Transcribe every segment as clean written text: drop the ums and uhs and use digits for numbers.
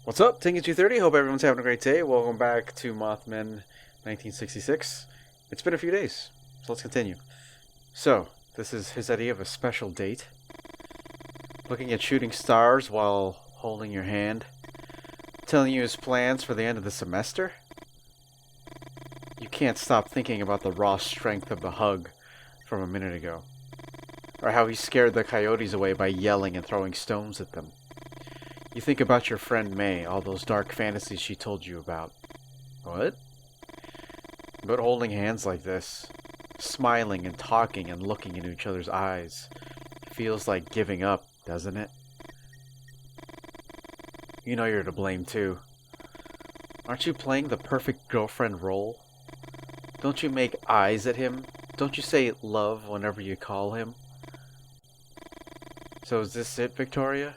What's up, Tengu 230? Hope everyone's having a great day. Welcome back to Mothmen 1966. It's been a few days, so let's continue. So, this is his idea of a special date. Looking at shooting stars while holding your hand. Telling you his plans for the end of the semester. You can't stop thinking about the raw strength of the hug from a minute ago. Or how he scared the coyotes away by yelling and throwing stones at them. You think about your friend May, all those dark fantasies she told you about. What? But holding hands like this, smiling and talking and looking into each other's eyes, feels like giving up, doesn't it? You know you're to blame too. Aren't you playing the perfect girlfriend role? Don't you make eyes at him? Don't you say love whenever you call him? So is this it, Victoria?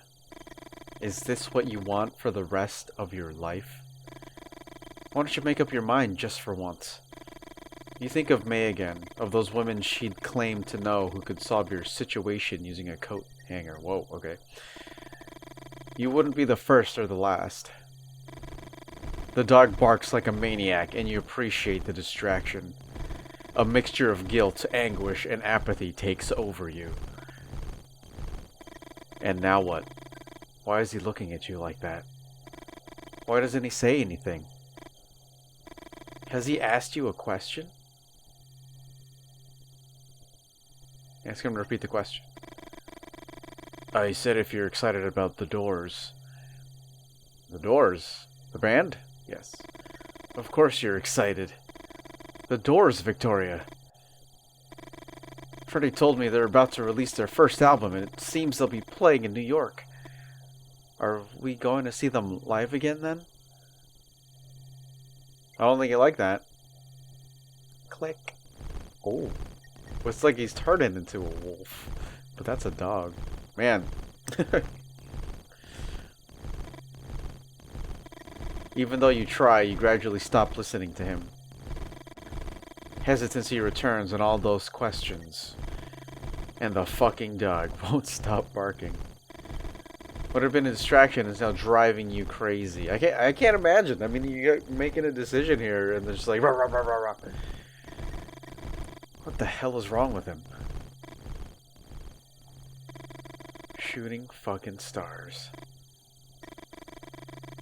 Is this what you want for the rest of your life? Why don't you make up your mind just for once? You think of May again, of those women she'd claimed to know who could solve your situation using a coat hanger. Whoa, okay. You wouldn't be the first or the last. The dog barks like a maniac and you appreciate the distraction. A mixture of guilt, anguish, and apathy takes over you. And now what? Why is he looking at you like that? Why doesn't he say anything? Has he asked you a question? Ask him to repeat the question. He said if you're excited about the Doors. The Doors? The band? Yes. Of course you're excited. The Doors, Victoria. Freddie told me they're about to release their first album and it seems they'll be playing in New York. Are we going to see them live again then? I don't think you like that. Click. Oh. It's like he's turning into a wolf. But that's a dog. Man. Even though you try, you gradually stop listening to him. Hesitancy returns on all those questions. And the fucking dog won't stop barking. What had been a distraction is now driving you crazy. I can't imagine. I mean, you're making a decision here, and they're just like, rah, rah, rah, rah, rah. What the hell is wrong with him? Shooting fucking stars.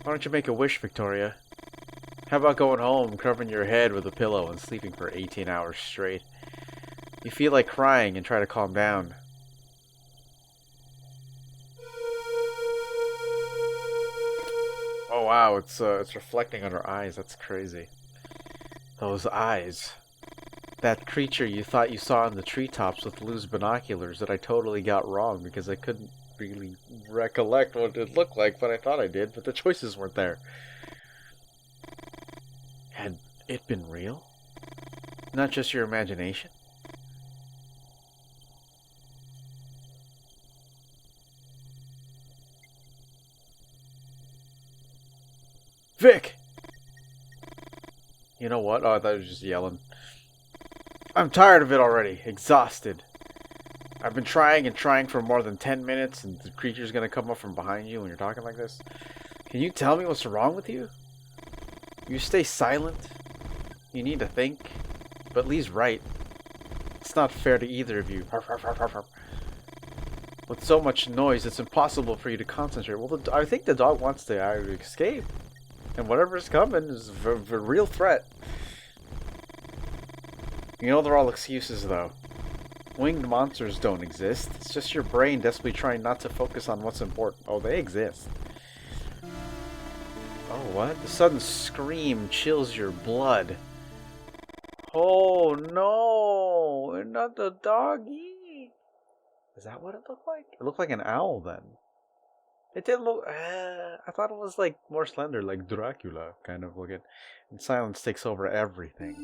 Why don't you make a wish, Victoria? How about going home, covering your head with a pillow, and sleeping for 18 hours straight? You feel like crying and try to calm down. Oh wow, it's reflecting on her eyes. That's crazy. Those eyes. That creature you thought you saw in the treetops with loose binoculars that I totally got wrong because I couldn't really recollect what it looked like, but I thought I did, but the choices weren't there. Had it been real? Not just your imagination? Vic! You know what? Oh, I thought he was just yelling. I'm tired of it already. Exhausted. I've been trying and trying for more than 10 minutes and the creature's gonna come up from behind you when you're talking like this. Can you tell me what's wrong with you? You stay silent. You need to think. But Lee's right. It's not fair to either of you. With so much noise, it's impossible for you to concentrate. Well, I think the dog wants to escape. And whatever's coming is a real threat. You know they're all excuses, though. Winged monsters don't exist. It's just your brain desperately trying not to focus on what's important. Oh, they exist. Oh, what? The sudden scream chills your blood. Oh, no! Not the doggy! Is that what it looked like? It looked like an owl, then. It did look... I thought it was, like, more slender, like Dracula, kind of looking. And silence takes over everything.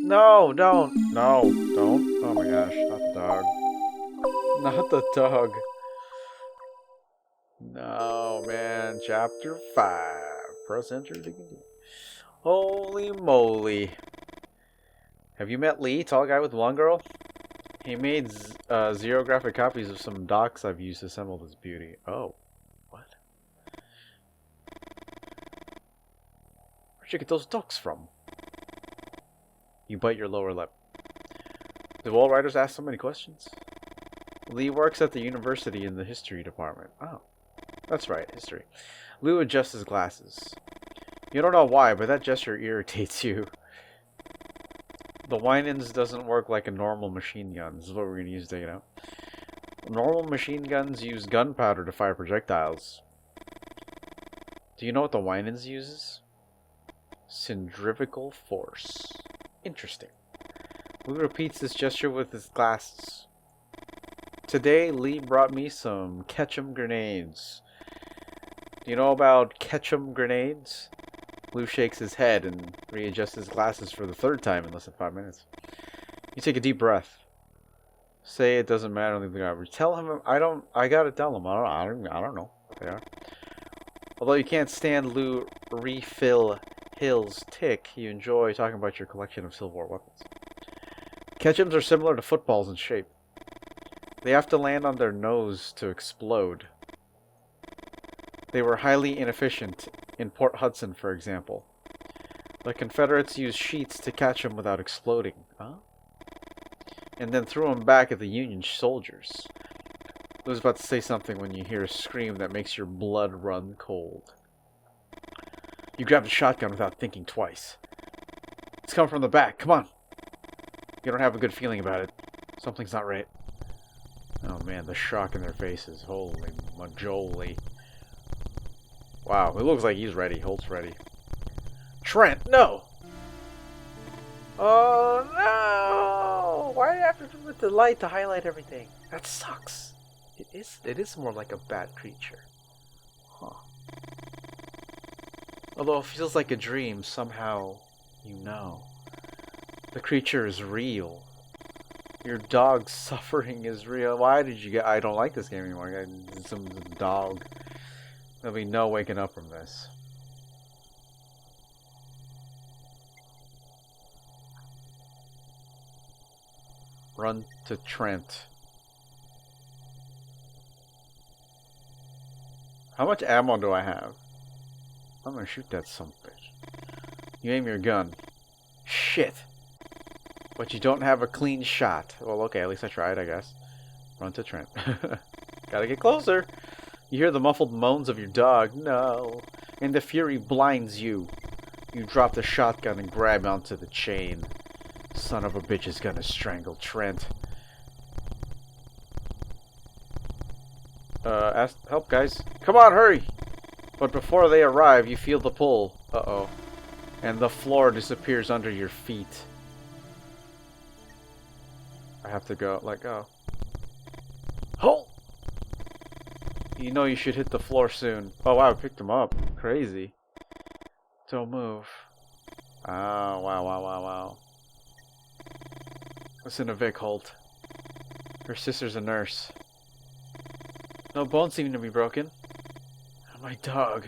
No, don't. No, don't. Oh my gosh, not the dog. Not the dog. No, man. Chapter 5. Press enter to continue. Holy moly. Have you met Lee, tall guy with the blonde girl? He made xerographic copies of some docs I've used to assemble this beauty. Oh. What? Where'd you get those ducks from? You bite your lower lip. Do all writers ask so many questions? Lee works at the university in the history department. Oh, that's right, history. Lou adjusts his glasses. You don't know why, but that gesture irritates you. The Winans doesn't work like a normal machine gun. This is what we're going to use to take it out. Normal machine guns use gunpowder to fire projectiles. Do you know what the Winans uses? Centrifugal force. Interesting. Lou repeats this gesture with his glasses. Today, Lee brought me some ketchum grenades. Do you know about ketchum grenades? Lou shakes his head and readjusts his glasses for the third time in less than 5 minutes. You take a deep breath. Say it doesn't matter. Tell him I gotta tell him. I don't know what they are. Although you can't stand Lou refill Hill's tick, you enjoy talking about your collection of Civil War weapons. Ketchums are similar to footballs in shape. They have to land on their nose to explode. They were highly inefficient in Port Hudson, for example. The Confederates used sheets to catch them without exploding. Huh? And then threw them back at the Union soldiers. I was about to say something when you hear a scream that makes your blood run cold. You grabbed a shotgun without thinking twice. It's coming from the back. Come on. You don't have a good feeling about it. Something's not right. Oh man, the shock in their faces. Holy majoli. Wow, it looks like he's ready. Holt's ready. Trent, no! Oh no! Why do you have to do with the light to highlight everything? That sucks. It is more like a bad creature. Huh. Although it feels like a dream, somehow you know. The creature is real. Your dog's suffering is real. Why did you get... I don't like this game anymore. Some dog. There'll be no waking up from this. Run to Trent. How much ammo do I have? I'm gonna shoot that son of a bitch. You aim your gun. Shit. But you don't have a clean shot. Well, okay, at least I tried, I guess. Run to Trent. Gotta get closer. You hear the muffled moans of your dog. No. And the fury blinds you. You drop the shotgun and grab onto the chain. Son of a bitch is gonna strangle Trent. Ask help, guys. Come on, hurry! But before they arrive, you feel the pull. Uh-oh. And the floor disappears under your feet. I have to go, let go. Hold! You know you should hit the floor soon. Oh wow, I picked him up. Crazy. Don't move. Oh, wow. Listen to Vic, Holt. Her sister's a nurse. No bones seem to be broken. My dog.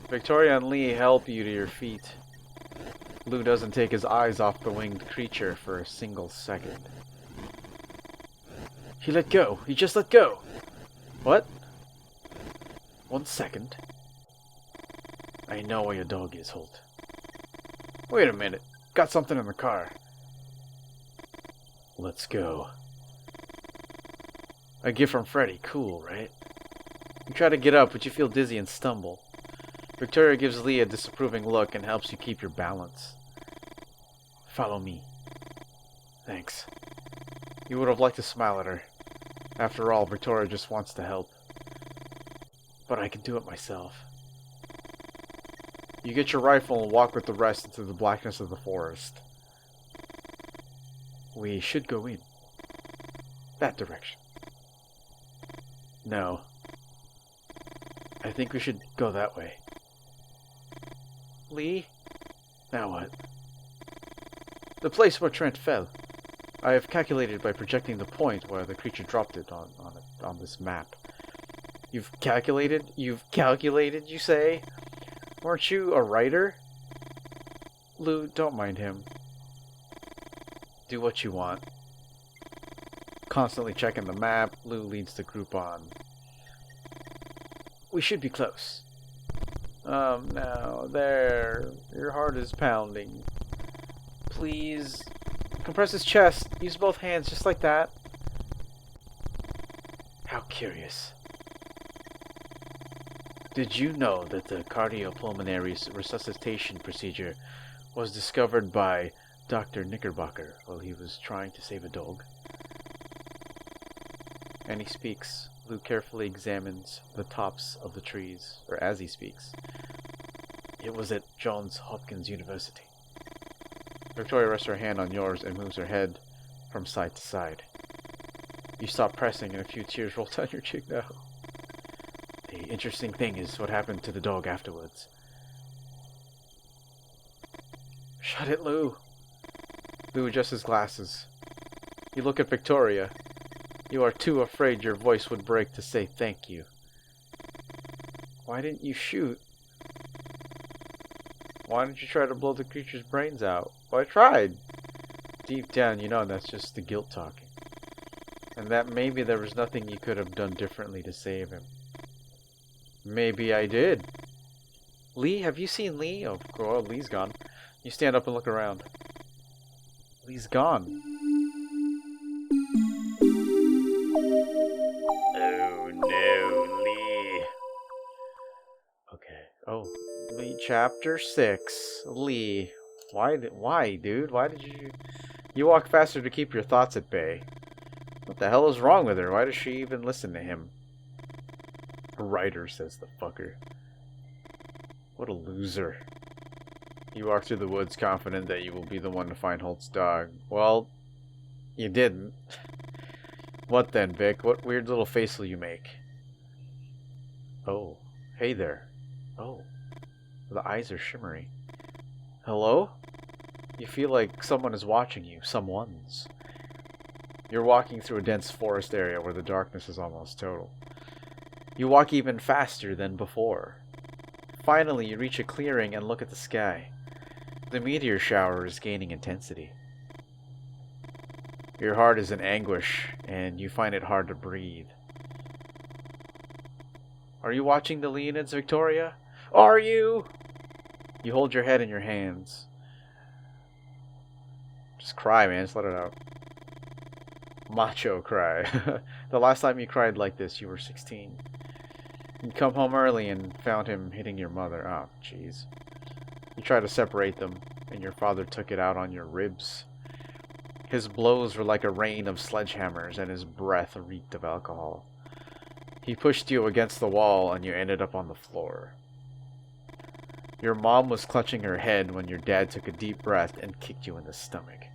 Victoria and Lee help you to your feet. Lou doesn't take his eyes off the winged creature for a single second. He let go. He just let go. What? 1 second. I know where your dog is, Holt. Wait a minute. Got something in the car. Let's go. A gift from Freddy. Cool, right? You try to get up, but you feel dizzy and stumble. Victoria gives Lee a disapproving look and helps you keep your balance. Follow me. Thanks. You would have liked to smile at her. After all, Victoria just wants to help. But I can do it myself. You get your rifle and walk with the rest into the blackness of the forest. We should go in. That direction. No. I think we should go that way. Lee? Now what? The place where Trent fell. I have calculated by projecting the point where the creature dropped it on this map. You've calculated? You've calculated, you say? Weren't you a writer? Lou, don't mind him. Do what you want. Constantly checking the map, Lou leads the group on. We should be close. Now, there. Your heart is pounding. Please. Compress his chest. Use both hands, just like that. How curious. Did you know that the cardiopulmonary resuscitation procedure was discovered by Dr. Knickerbocker while he was trying to save a dog? And he speaks. Lou carefully examines the tops of the trees, or as he speaks. It was at Johns Hopkins University. Victoria rests her hand on yours and moves her head from side to side. You stop pressing and a few tears roll down your cheek now. The interesting thing is what happened to the dog afterwards. Shut it, Lou. Lou adjusts his glasses. You look at Victoria. You are too afraid your voice would break to say thank you. Why didn't you shoot? Why didn't you try to blow the creature's brains out? Well, I tried. Deep down, you know that's just the guilt talking. And that maybe there was nothing you could have done differently to save him. Maybe I did. Lee, have you seen Lee? Oh, Lee's gone. You stand up and look around. Lee's gone. Oh no, Lee. Okay. Oh, Lee, chapter 6. Lee. Why, dude? Why did you... You walk faster to keep your thoughts at bay. What the hell is wrong with her? Why does she even listen to him? Writer, says the fucker. What a loser. You walk through the woods confident that you will be the one to find Holt's dog. Well, you didn't. What then, Vic? What weird little face will you make? Oh, hey there. Oh, the eyes are shimmery. Hello? You feel like someone is watching you. Someone's. You're walking through a dense forest area where the darkness is almost total. You walk even faster than before. Finally, you reach a clearing and look at the sky. The meteor shower is gaining intensity. Your heart is in anguish, and you find it hard to breathe. Are you watching the Leonids, Victoria? Are you? You hold your head in your hands. Just cry, man. Just let it out. Macho cry. The last time you cried like this, you were 16. You come home early and found him hitting your mother. Oh, jeez. You tried to separate them, and your father took it out on your ribs. His blows were like a rain of sledgehammers, and his breath reeked of alcohol. He pushed you against the wall, and you ended up on the floor. Your mom was clutching her head when your dad took a deep breath and kicked you in the stomach.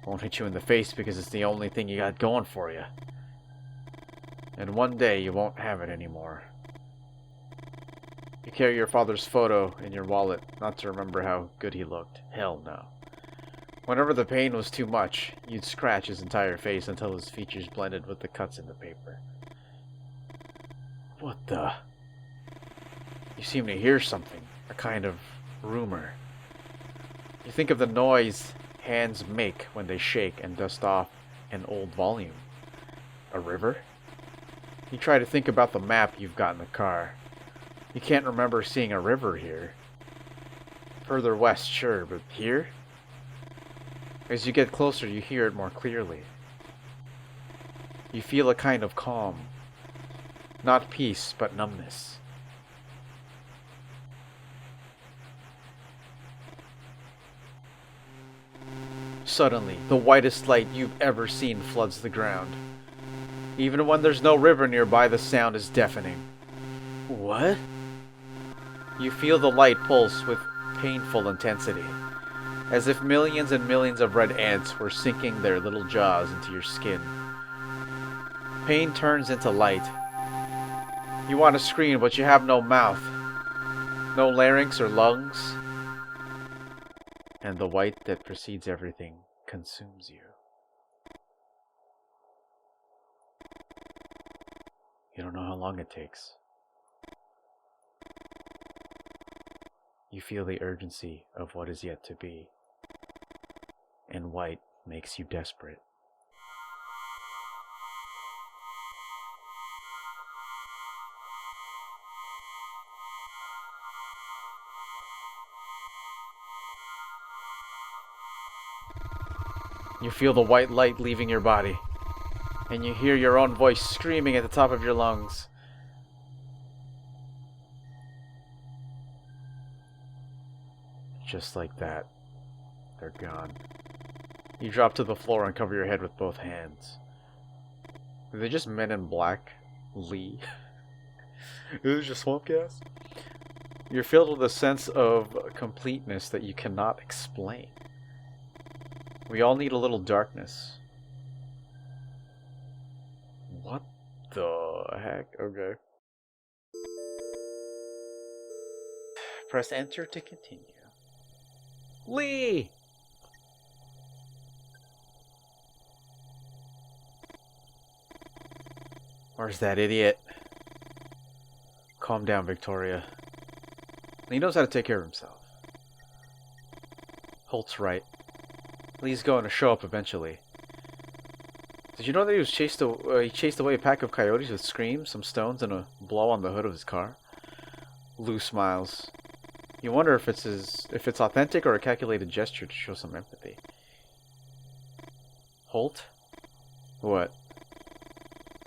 Won't hit you in the face because it's the only thing you got going for you. And one day you won't have it anymore. You carry your father's photo in your wallet, not to remember how good he looked. Hell no. Whenever the pain was too much, you'd scratch his entire face until his features blended with the cuts in the paper. What the? You seem to hear something, a kind of rumor. You think of the noise hands make when they shake and dust off an old volume. A river? You try to think about the map you've got in the car. You can't remember seeing a river here. Further west, sure, but here? As you get closer, you hear it more clearly. You feel a kind of calm. Not peace, but numbness. Suddenly, the whitest light you've ever seen floods the ground. Even when there's no river nearby, the sound is deafening. What? You feel the light pulse with painful intensity, as if millions and millions of red ants were sinking their little jaws into your skin. Pain turns into light. You want to scream, but you have no mouth, no larynx or lungs, and the white that precedes everything consumes you. You don't know how long it takes. You feel the urgency of what is yet to be, and white makes you desperate. You feel the white light leaving your body, and you hear your own voice screaming at the top of your lungs. Just like that, they're gone. You drop to the floor and cover your head with both hands. Are they just Men in Black? Lee? Is it just swamp gas? You're filled with a sense of completeness that you cannot explain. We all need a little darkness. What the heck? Okay. Press enter to continue. Lee! Where's that idiot? Calm down, Victoria. He knows how to take care of himself. Holt's right. Lee's going to show up eventually. Did you know that he chased away a pack of coyotes with screams, some stones, and a blow on the hood of his car? Lou smiles. You wonder if it's authentic or a calculated gesture to show some empathy. Holt? What?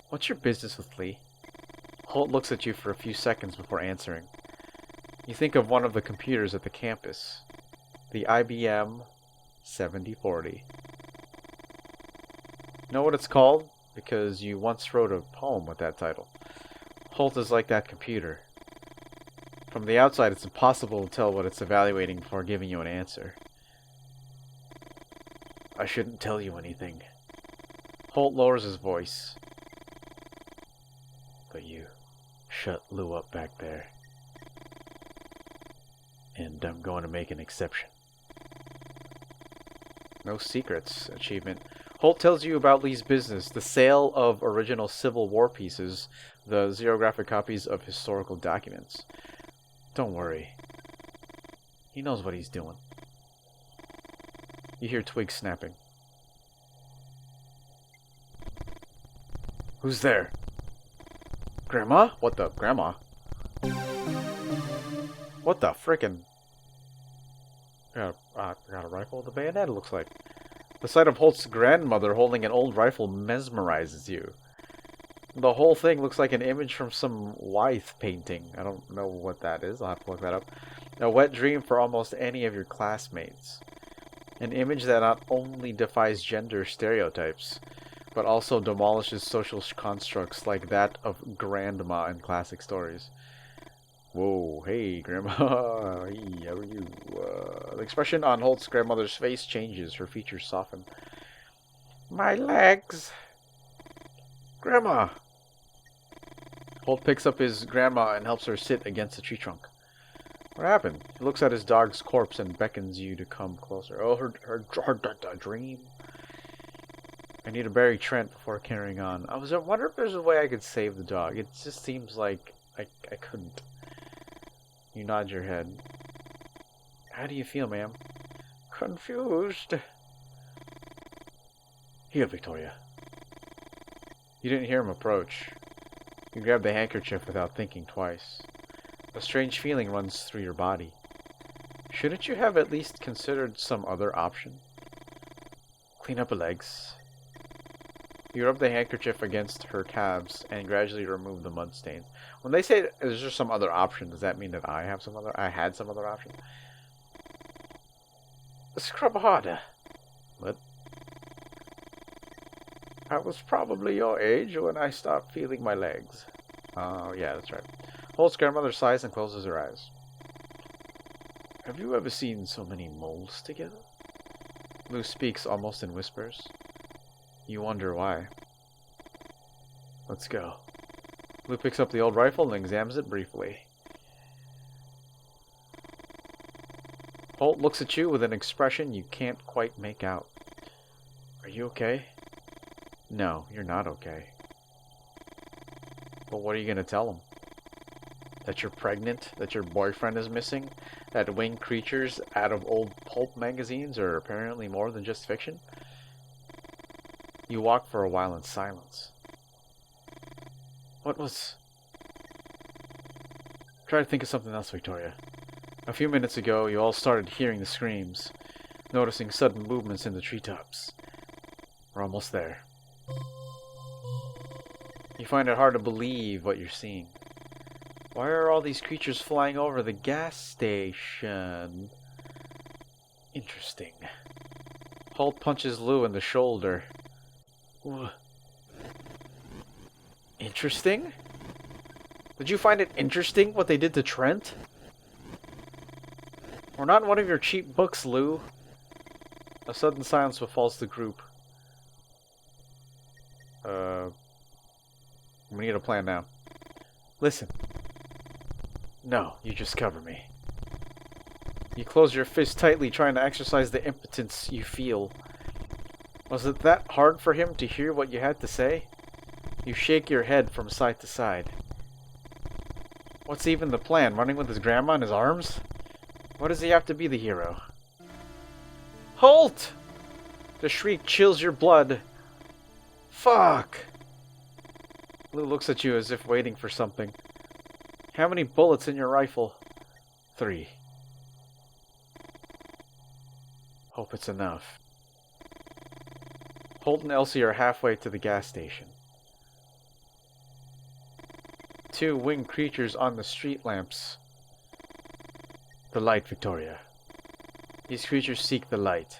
What's your business with Lee? Holt looks at you for a few seconds before answering. You think of one of the computers at the campus. The IBM 7040. Know what it's called? Because you once wrote a poem with that title. Holt is like that computer. From the outside, it's impossible to tell what it's evaluating before giving you an answer. I shouldn't tell you anything. Holt lowers his voice. But you shut Lou up back there. And I'm going to make an exception. No secrets, achievement. Holt tells you about Lee's business, the sale of original Civil War pieces, the xerographic copies of historical documents. Don't worry. He knows what he's doing. You hear twigs snapping. Who's there? Grandma? What the? Grandma? What the frickin'? Got a rifle with a bayonet, it looks like. The sight of Holt's grandmother holding an old rifle mesmerizes you. The whole thing looks like an image from some Wyeth painting. I don't know what that is. I'll have to look that up. A wet dream for almost any of your classmates. An image that not only defies gender stereotypes, but also demolishes social constructs like that of grandma in classic stories. Whoa, hey, Grandma. Hey, how are you? The expression on Holt's grandmother's face changes. Her features soften. My legs. Grandma. Holt picks up his grandma and helps her sit against a tree trunk. What happened? He looks at his dog's corpse and beckons you to come closer. Oh, her dream. I need to bury Trent before carrying on. I wonder if there's a way I could save the dog. It just seems like I couldn't. You nod your head. How do you feel, ma'am? Confused. Here, Victoria. You didn't hear him approach. You grab the handkerchief without thinking twice. A strange feeling runs through your body. Shouldn't you have at least considered some other option? Clean up her legs. You rub the handkerchief against her calves and gradually remove the mud stains. When they say, is there some other option, does that mean that I had some other option? Scrub harder. What? I was probably your age when I stopped feeling my legs. Oh, yeah, that's right. Holt's grandmother sighs and closes her eyes. Have you ever seen so many moles together? Lou speaks almost in whispers. You wonder why. Let's go. Lou picks up the old rifle and examines it briefly. Holt looks at you with an expression you can't quite make out. Are you okay? No, you're not okay. But what are you going to tell him? That you're pregnant? That your boyfriend is missing? That winged creatures out of old pulp magazines are apparently more than just fiction? You walk for a while in silence. What was... Try to think of something else, Victoria. A few minutes ago, you all started hearing the screams, noticing sudden movements in the treetops. We're almost there. You find it hard to believe what you're seeing. Why are all these creatures flying over the gas station? Interesting. Holt punches Lou in the shoulder. Interesting? Did you find it interesting what they did to Trent? We're not in one of your cheap books, Lou. A sudden silence befalls the group. We need a plan now. Listen. No, you just cover me. You close your fist tightly, trying to exercise the impotence you feel. Was it that hard for him to hear what you had to say? You shake your head from side to side. What's even the plan? Running with his grandma in his arms? Why does he have to be the hero? Holt! The shriek chills your blood. Fuck! Lou looks at you as if waiting for something. How many bullets in your rifle? 3. Hope it's enough. Holt and Elsie are halfway to the gas station. 2 winged creatures on the street lamps. The light, Victoria. These creatures seek the light.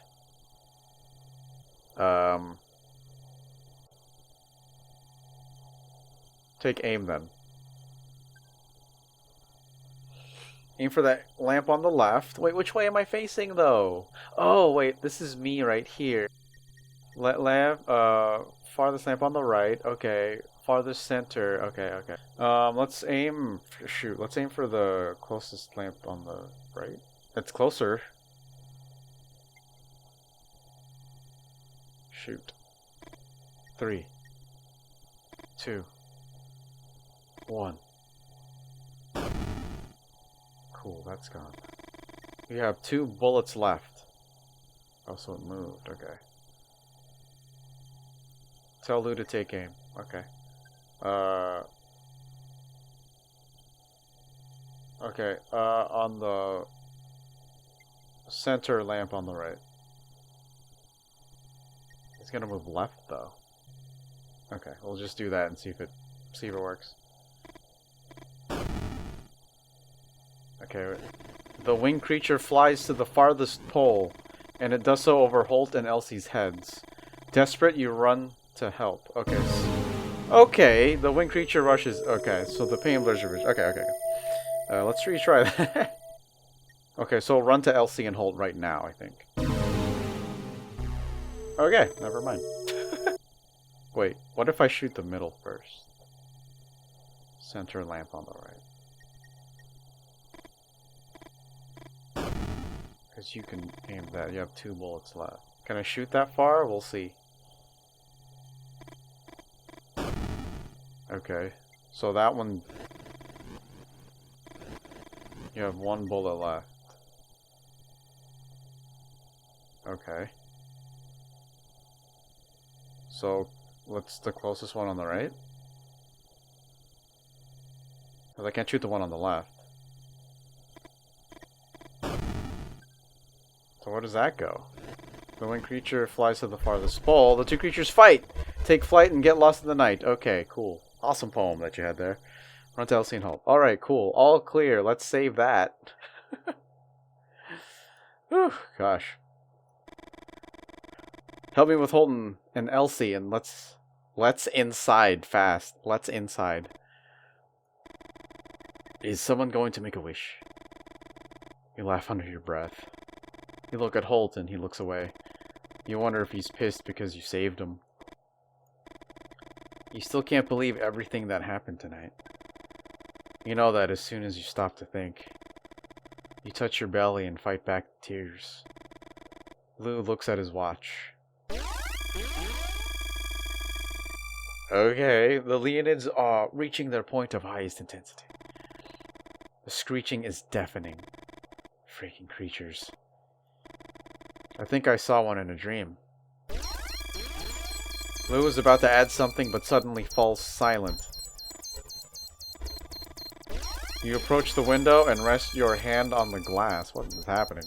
Take aim then. Aim for that lamp on the left. Wait, which way am I facing though? Oh, wait, this is me right here. Farthest lamp on the right. Okay. Farthest center. Okay, okay. Let's aim. Shoot, let's aim for the closest lamp on the right. That's closer. Shoot. 3, 2, 1. Cool, that's gone. We have 2 bullets left. Oh, so it moved. Okay. Tell Lou to take aim. Okay. Okay, on the center lamp on the right. It's gonna move left though. Okay, we'll just do that and see if it works. Okay, the winged creature flies to the farthest pole, and it does so over Holt and Elsie's heads. Desperate, you run to help. Okay. Okay, the winged creature rushes. Okay, so the pain blurs your vision. Okay. Let's retry that. Okay, so run to Elsie and Holt right now, I think. Okay, never mind. Wait, what if I shoot the middle first? Center lamp on the right. Because you can aim that. You have 2 bullets left. Can I shoot that far? We'll see. Okay, so that one... You have 1 bullet left. Okay. So, what's the closest one on the right? Because I can't shoot the one on the left. So where does that go? The winged creature flies to the farthest pole. The 2 creatures fight! Take flight and get lost in the night. Okay, cool. Awesome poem that you had there. Run to Elsie and Hope. Alright, cool. All clear. Let's save that. Whew, gosh. Help me with Holton and Elsie, and let's inside fast. Let's inside. Is someone going to make a wish? You laugh under your breath. You look at Holt and he looks away. You wonder if he's pissed because you saved him. You still can't believe everything that happened tonight. You know that as soon as you stop to think. You touch your belly and fight back the tears. Lou looks at his watch. Okay, the Leonids are reaching their point of highest intensity. The screeching is deafening. Freaking creatures. I think I saw one in a dream. Lou is about to add something, but suddenly falls silent. You approach the window and rest your hand on the glass. What is happening?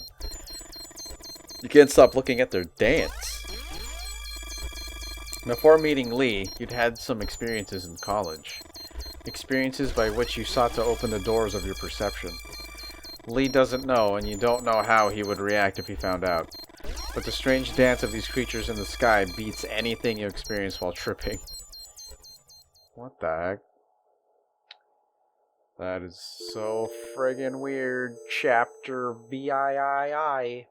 You can't stop looking at their dance. Before meeting Lee, you'd had some experiences in college. Experiences by which you sought to open the doors of your perception. Lee doesn't know, and you don't know how he would react if he found out. But the strange dance of these creatures in the sky beats anything you experience while tripping. What the heck? That is so friggin' weird. Chapter BIII.